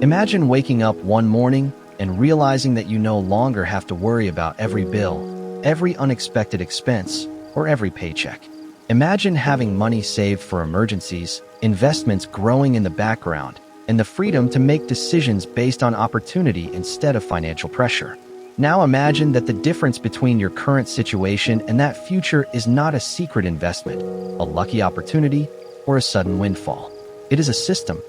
Imagine waking up one morning and realizing that you no longer have to worry about every bill, every unexpected expense, or every paycheck. Imagine having money saved for emergencies, investments growing in the background, and the freedom to make decisions based on opportunity instead of financial pressure. Now imagine that the difference between your current situation and that future is not a secret investment, a lucky opportunity, or a sudden windfall. It is a system.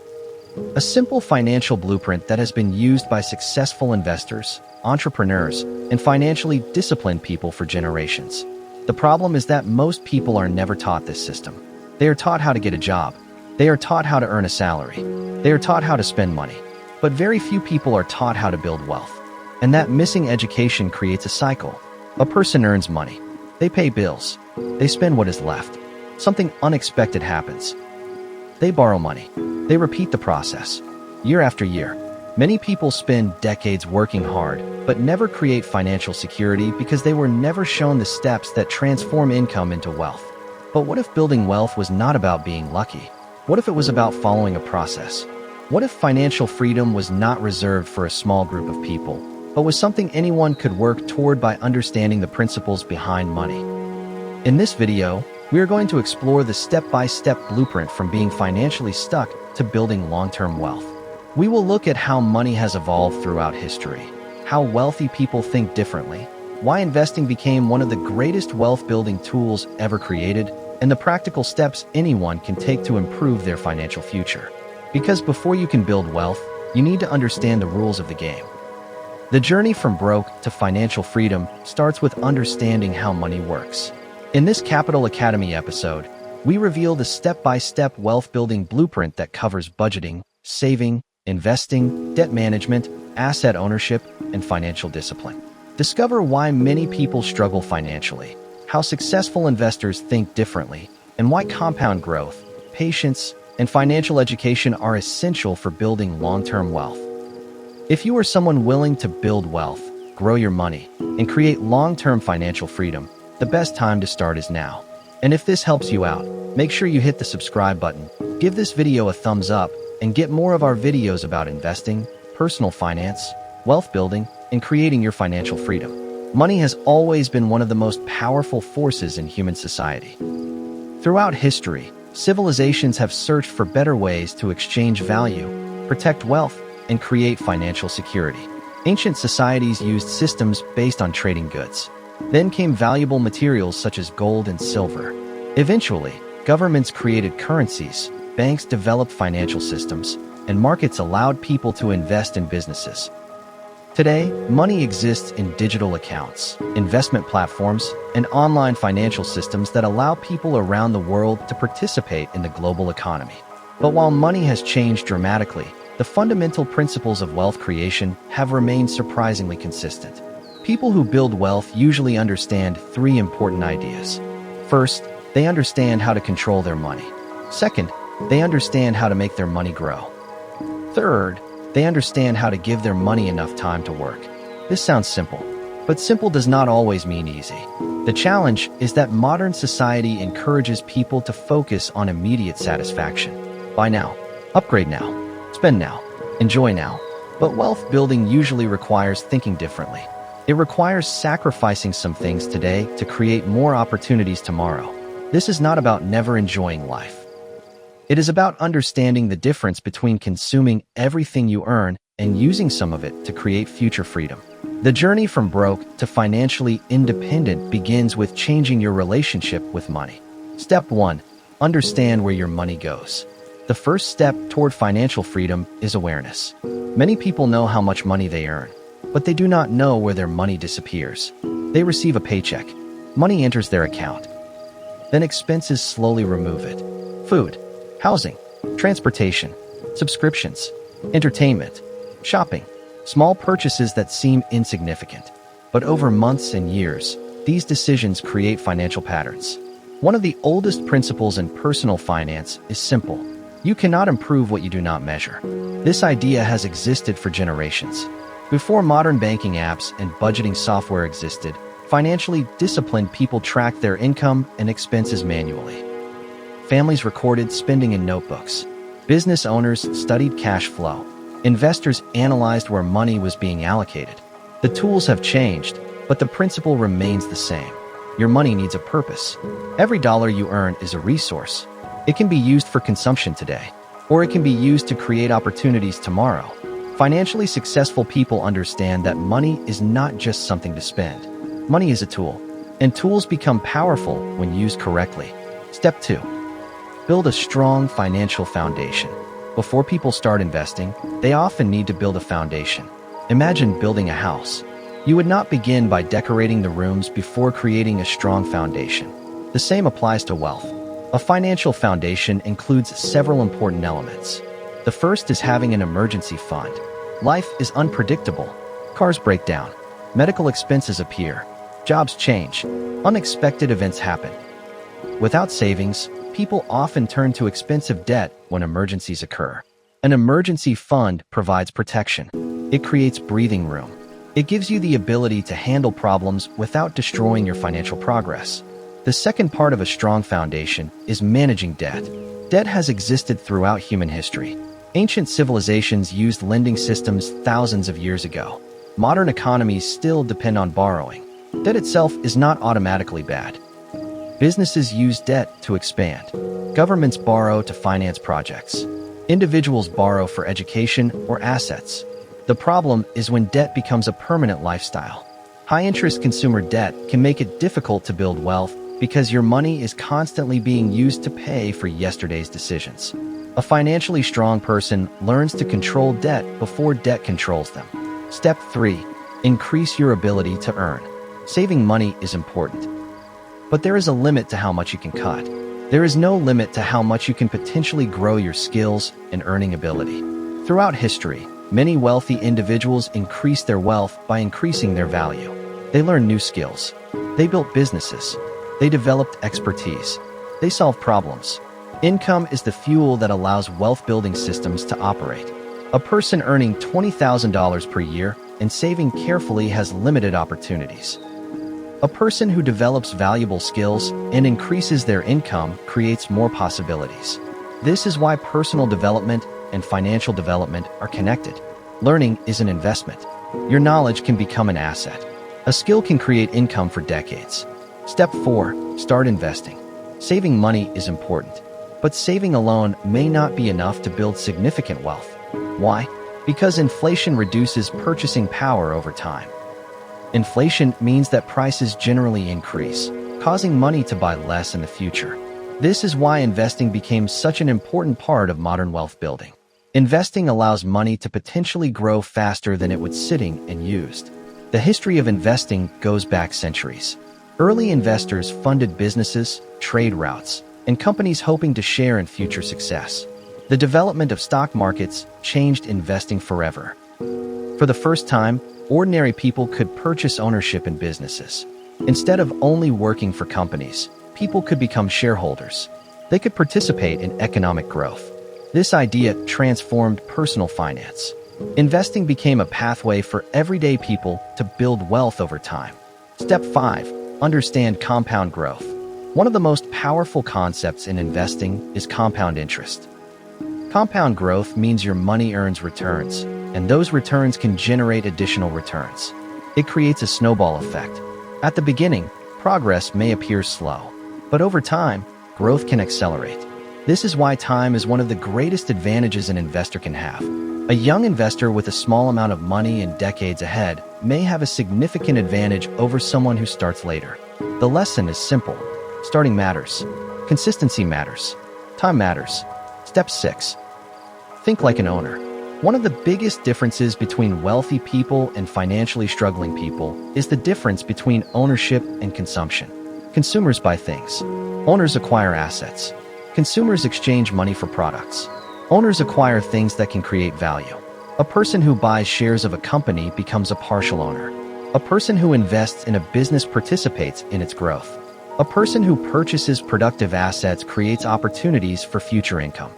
A simple financial blueprint that has been used by successful investors, entrepreneurs, and financially disciplined people for generations. The problem is that most people are never taught this system. They are taught how to get a job. They are taught how to earn a salary. They are taught how to spend money. But very few people are taught how to build wealth. And that missing education creates a cycle. A person earns money. They pay bills. They spend what is left. Something unexpected happens. They borrow money. They repeat the process. Year after year. Many people spend decades working hard, but never create financial security because they were never shown the steps that transform income into wealth. But what if building wealth was not about being lucky? What if it was about following a process? What if financial freedom was not reserved for a small group of people, but was something anyone could work toward by understanding the principles behind money? In this video, we are going to explore the step-by-step blueprint from being financially stuck to building long-term wealth. We will look at how money has evolved throughout history, how wealthy people think differently, why investing became one of the greatest wealth-building tools ever created, and the practical steps anyone can take to improve their financial future. Because before you can build wealth, you need to understand the rules of the game. The journey from broke to financial freedom starts with understanding how money works. In this Capital Academy episode, we reveal the step-by-step wealth-building blueprint that covers budgeting, saving, investing, debt management, asset ownership, and financial discipline. Discover why many people struggle financially, how successful investors think differently, and why compound growth, patience, and financial education are essential for building long-term wealth. If you are someone willing to build wealth, grow your money, and create long-term financial freedom, the best time to start is now. And if this helps you out, make sure you hit the subscribe button, give this video a thumbs up, and get more of our videos about investing, personal finance, wealth building, and creating your financial freedom. Money has always been one of the most powerful forces in human society. Throughout history, civilizations have searched for better ways to exchange value, protect wealth, and create financial security. Ancient societies used systems based on trading goods. Then came valuable materials such as gold and silver. Eventually, governments created currencies, banks developed financial systems, and markets allowed people to invest in businesses. Today, money exists in digital accounts, investment platforms, and online financial systems that allow people around the world to participate in the global economy. But while money has changed dramatically, the fundamental principles of wealth creation have remained surprisingly consistent. People who build wealth usually understand three important ideas. First, they understand how to control their money. Second, they understand how to make their money grow. Third, they understand how to give their money enough time to work. This sounds simple, but simple does not always mean easy. The challenge is that modern society encourages people to focus on immediate satisfaction. Buy now, upgrade now, spend now, enjoy now. But wealth building usually requires thinking differently. It requires sacrificing some things today to create more opportunities tomorrow. This is not about never enjoying life. It is about understanding the difference between consuming everything you earn and using some of it to create future freedom. The journey from broke to financially independent begins with changing your relationship with money. Step 1. Understand where your money goes. The first step toward financial freedom is awareness. Many people know how much money they earn, but they do not know where their money disappears. They receive a paycheck. Money enters their account. Then expenses slowly remove it. Food, housing, transportation, subscriptions, entertainment, shopping, small purchases that seem insignificant. But over months and years, these decisions create financial patterns. One of the oldest principles in personal finance is simple. You cannot improve what you do not measure. This idea has existed for generations. Before modern banking apps and budgeting software existed, financially disciplined people tracked their income and expenses manually. Families recorded spending in notebooks. Business owners studied cash flow. Investors analyzed where money was being allocated. The tools have changed, but the principle remains the same. Your money needs a purpose. Every dollar you earn is a resource. It can be used for consumption today, or it can be used to create opportunities tomorrow. Financially successful people understand that money is not just something to spend. Money is a tool, and tools become powerful when used correctly. Step 2. Build a strong financial foundation. Before people start investing, they often need to build a foundation. Imagine building a house. You would not begin by decorating the rooms before creating a strong foundation. The same applies to wealth. A financial foundation includes several important elements. The first is having an emergency fund. Life is unpredictable. Cars break down. Medical expenses appear. Jobs change. Unexpected events happen. Without savings, people often turn to expensive debt when emergencies occur. An emergency fund provides protection. It creates breathing room. It gives you the ability to handle problems without destroying your financial progress. The second part of a strong foundation is managing debt. Debt has existed throughout human history. Ancient civilizations used lending systems thousands of years ago. Modern economies still depend on borrowing. Debt itself is not automatically bad. Businesses use debt to expand. Governments borrow to finance projects. Individuals borrow for education or assets. The problem is when debt becomes a permanent lifestyle. High-interest consumer debt can make it difficult to build wealth because your money is constantly being used to pay for yesterday's decisions. A financially strong person learns to control debt before debt controls them. Step 3. Increase your ability to earn. Saving money is important, but there is a limit to how much you can cut. There is no limit to how much you can potentially grow your skills and earning ability. Throughout history, many wealthy individuals increased their wealth by increasing their value. They learned new skills. They built businesses. They developed expertise. They solved problems. Income is the fuel that allows wealth-building systems to operate. A person earning $20,000 per year and saving carefully has limited opportunities. A person who develops valuable skills and increases their income creates more possibilities. This is why personal development and financial development are connected. Learning is an investment. Your knowledge can become an asset. A skill can create income for decades. Step 4. Start investing. Saving money is important, but saving alone may not be enough to build significant wealth. Why? Because inflation reduces purchasing power over time. Inflation means that prices generally increase, causing money to buy less in the future. This is why investing became such an important part of modern wealth building. Investing allows money to potentially grow faster than it was sitting and used. The history of investing goes back centuries. Early investors funded businesses, trade routes, and companies hoping to share in future success. The development of stock markets changed investing forever. For the first time, ordinary people could purchase ownership in businesses. Instead of only working for companies, people could become shareholders. They could participate in economic growth. This idea transformed personal finance. Investing became a pathway for everyday people to build wealth over time. Step 5. Understand compound growth. One of the most powerful concepts in investing is compound interest. Compound growth means your money earns returns, and those returns can generate additional returns. It creates a snowball effect. At the beginning, progress may appear slow, but over time, growth can accelerate. This is why time is one of the greatest advantages an investor can have. A young investor with a small amount of money and decades ahead may have a significant advantage over someone who starts later. The lesson is simple. Starting matters. Consistency matters. Time matters. Step 6. Think like an owner. One of the biggest differences between wealthy people and financially struggling people is the difference between ownership and consumption. Consumers buy things. Owners acquire assets. Consumers exchange money for products. Owners acquire things that can create value. A person who buys shares of a company becomes a partial owner. A person who invests in a business participates in its growth. A person who purchases productive assets creates opportunities for future income.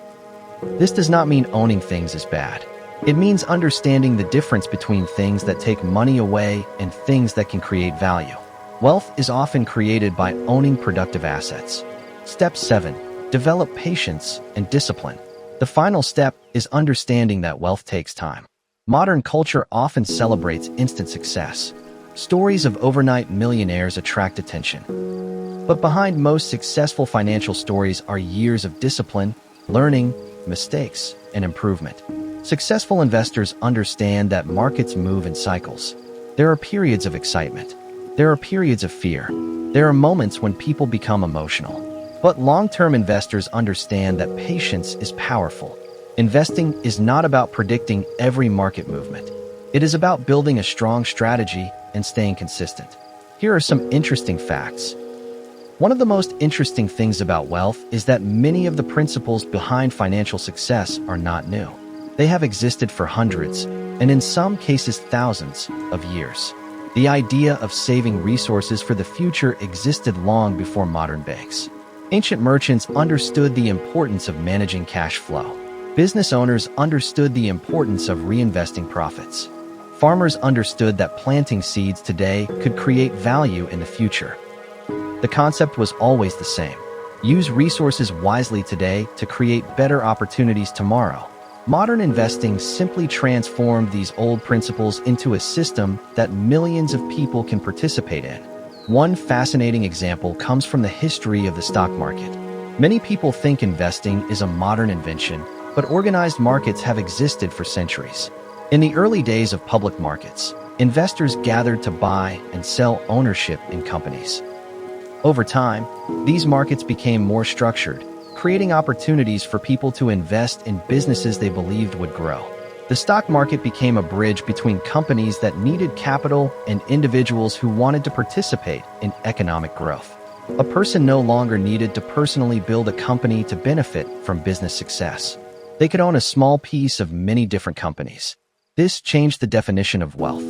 This does not mean owning things is bad. It means understanding the difference between things that take money away and things that can create value. Wealth is often created by owning productive assets. Step 7. Develop patience and discipline. The final step is understanding that wealth takes time. Modern culture often celebrates instant success. Stories of overnight millionaires attract attention. But behind most successful financial stories are years of discipline, learning, mistakes, and improvement. Successful investors understand that markets move in cycles. There are periods of excitement. There are periods of fear. There are moments when people become emotional. But long-term investors understand that patience is powerful. Investing is not about predicting every market movement. It is about building a strong strategy and staying consistent. Here are some interesting facts. One of the most interesting things about wealth is that many of the principles behind financial success are not new. They have existed for hundreds, and in some cases thousands, of years. The idea of saving resources for the future existed long before modern banks. Ancient merchants understood the importance of managing cash flow. Business owners understood the importance of reinvesting profits. Farmers understood that planting seeds today could create value in the future. The concept was always the same. Use resources wisely today to create better opportunities tomorrow. Modern investing simply transformed these old principles into a system that millions of people can participate in. One fascinating example comes from the history of the stock market. Many people think investing is a modern invention, but organized markets have existed for centuries. In the early days of public markets, investors gathered to buy and sell ownership in companies. Over time, these markets became more structured, creating opportunities for people to invest in businesses they believed would grow. The stock market became a bridge between companies that needed capital and individuals who wanted to participate in economic growth. A person no longer needed to personally build a company to benefit from business success. They could own a small piece of many different companies. This changed the definition of wealth.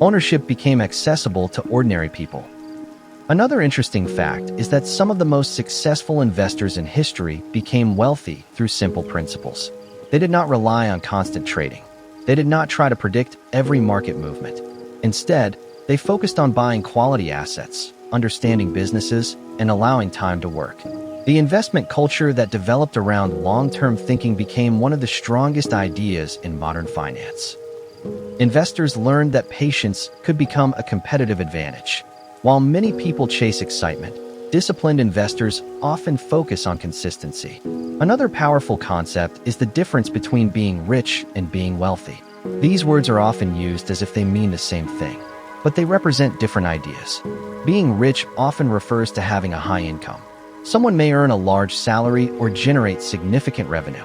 Ownership became accessible to ordinary people. Another interesting fact is that some of the most successful investors in history became wealthy through simple principles. They did not rely on constant trading. They did not try to predict every market movement. Instead, they focused on buying quality assets, understanding businesses, and allowing time to work. The investment culture that developed around long-term thinking became one of the strongest ideas in modern finance. Investors learned that patience could become a competitive advantage. While many people chase excitement, disciplined investors often focus on consistency. Another powerful concept is the difference between being rich and being wealthy. These words are often used as if they mean the same thing, but they represent different ideas. Being rich often refers to having a high income. Someone may earn a large salary or generate significant revenue.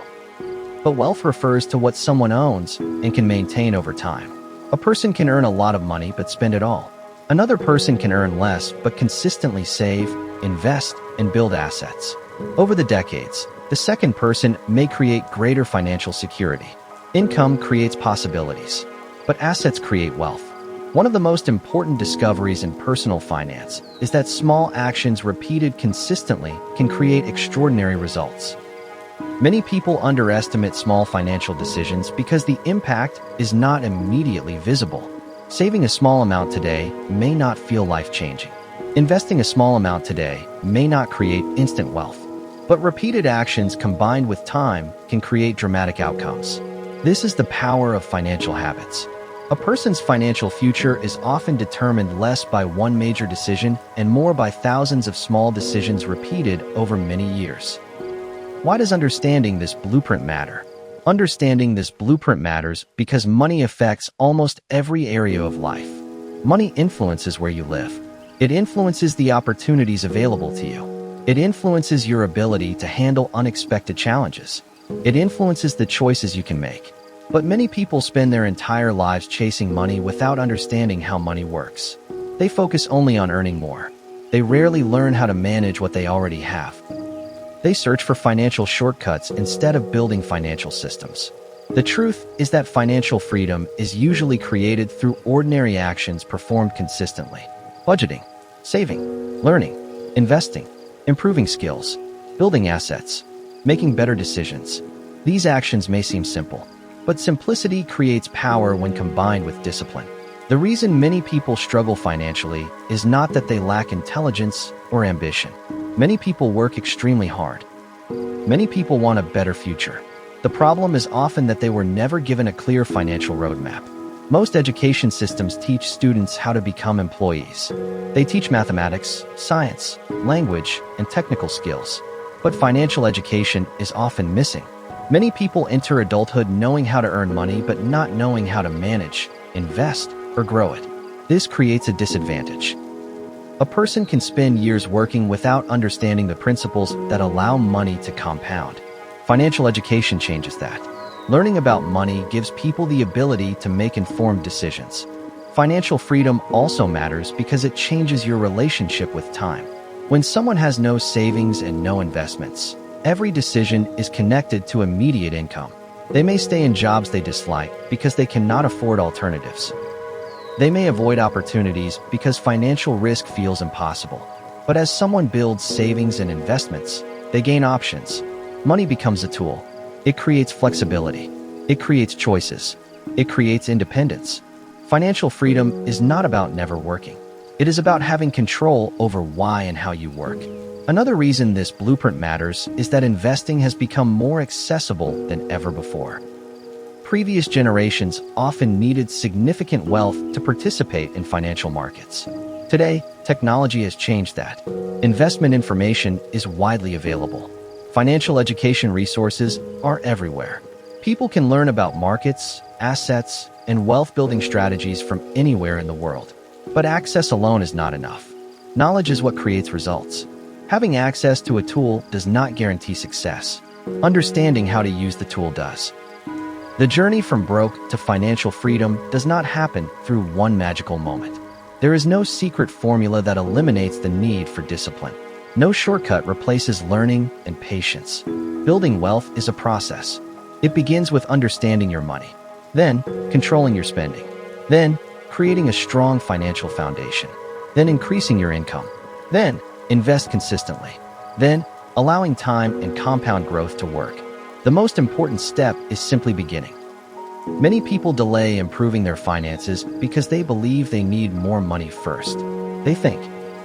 But wealth refers to what someone owns and can maintain over time. A person can earn a lot of money but spend it all. Another person can earn less but consistently save, invest, and build assets. Over the decades, the second person may create greater financial security. Income creates possibilities, but assets create wealth. One of the most important discoveries in personal finance is that small actions repeated consistently can create extraordinary results. Many people underestimate small financial decisions because the impact is not immediately visible. Saving a small amount today may not feel life-changing. Investing a small amount today may not create instant wealth, but repeated actions combined with time can create dramatic outcomes. This is the power of financial habits. A person's financial future is often determined less by one major decision and more by thousands of small decisions repeated over many years. Why does understanding this blueprint matter? Understanding this blueprint matters because money affects almost every area of life. Money influences where you live. It influences the opportunities available to you. It influences your ability to handle unexpected challenges. It influences the choices you can make. But many people spend their entire lives chasing money without understanding how money works. They focus only on earning more. They rarely learn how to manage what they already have. They search for financial shortcuts instead of building financial systems. The truth is that financial freedom is usually created through ordinary actions performed consistently. Budgeting, saving, learning, investing, improving skills, building assets, making better decisions. These actions may seem simple, but simplicity creates power when combined with discipline. The reason many people struggle financially is not that they lack intelligence or ambition. Many people work extremely hard. Many people want a better future. The problem is often that they were never given a clear financial roadmap. Most education systems teach students how to become employees. They teach mathematics, science, language, and technical skills. But financial education is often missing. Many people enter adulthood knowing how to earn money but not knowing how to manage, invest, or grow it. This creates a disadvantage. A person can spend years working without understanding the principles that allow money to compound. Financial education changes that. Learning about money gives people the ability to make informed decisions. Financial freedom also matters because it changes your relationship with time. When someone has no savings and no investments, every decision is connected to immediate income. They may stay in jobs they dislike because they cannot afford alternatives. They may avoid opportunities because financial risk feels impossible. But as someone builds savings and investments, they gain options. Money becomes a tool. It creates flexibility. It creates choices. It creates independence. Financial freedom is not about never working. It is about having control over why and how you work. Another reason this blueprint matters is that investing has become more accessible than ever before. Previous generations often needed significant wealth to participate in financial markets. Today, technology has changed that. Investment information is widely available. Financial education resources are everywhere. People can learn about markets, assets, and wealth-building strategies from anywhere in the world. But access alone is not enough. Knowledge is what creates results. Having access to a tool does not guarantee success. Understanding how to use the tool does. The journey from broke to financial freedom does not happen through one magical moment. There is no secret formula that eliminates the need for discipline. No shortcut replaces learning and patience. Building wealth is a process. It begins with understanding your money, then controlling your spending, then creating a strong financial foundation, then increasing your income, then invest consistently, then allowing time and compound growth to work. The most important step is simply beginning. Many people delay improving their finances because they believe they need more money first. They think,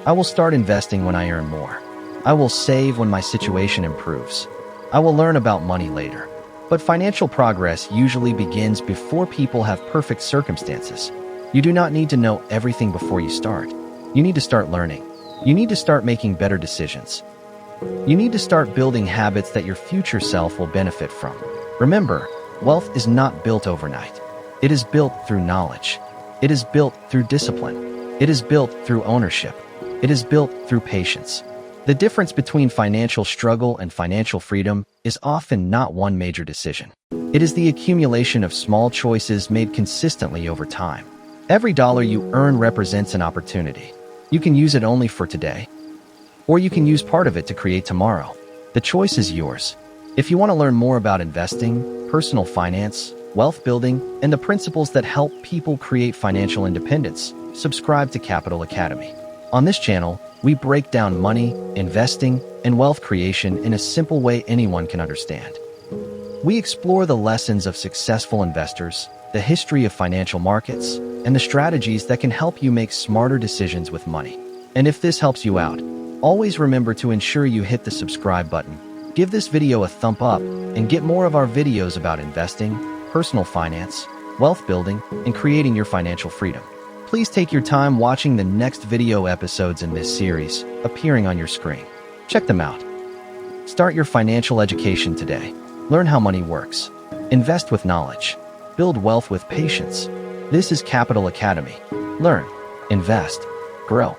I will start investing when I earn more. I will save when my situation improves. I will learn about money later. But financial progress usually begins before people have perfect circumstances. You do not need to know everything before you start. You need to start learning. You need to start making better decisions. You need to start building habits that your future self will benefit from. Remember, wealth is not built overnight. It is built through knowledge. It is built through discipline. It is built through ownership. It is built through patience. The difference between financial struggle and financial freedom is often not one major decision. It is the accumulation of small choices made consistently over time. Every dollar you earn represents an opportunity. You can use it only for today, or you can use part of it to create tomorrow. The choice is yours. If you want to learn more about investing, personal finance, wealth building, and the principles that help people create financial independence, subscribe to Capital Academy. On this channel, we break down money, investing, and wealth creation in a simple way anyone can understand. We explore the lessons of successful investors, the history of financial markets, and the strategies that can help you make smarter decisions with money. And if this helps you out, always remember to ensure you hit the subscribe button, give this video a thumb up, and get more of our videos about investing, personal finance, wealth building, and creating your financial freedom. Please take your time watching the next video episodes in this series, appearing on your screen. Check them out. Start your financial education today. Learn how money works. Invest with knowledge. Build wealth with patience. This is Capital Academy. Learn, invest, grow.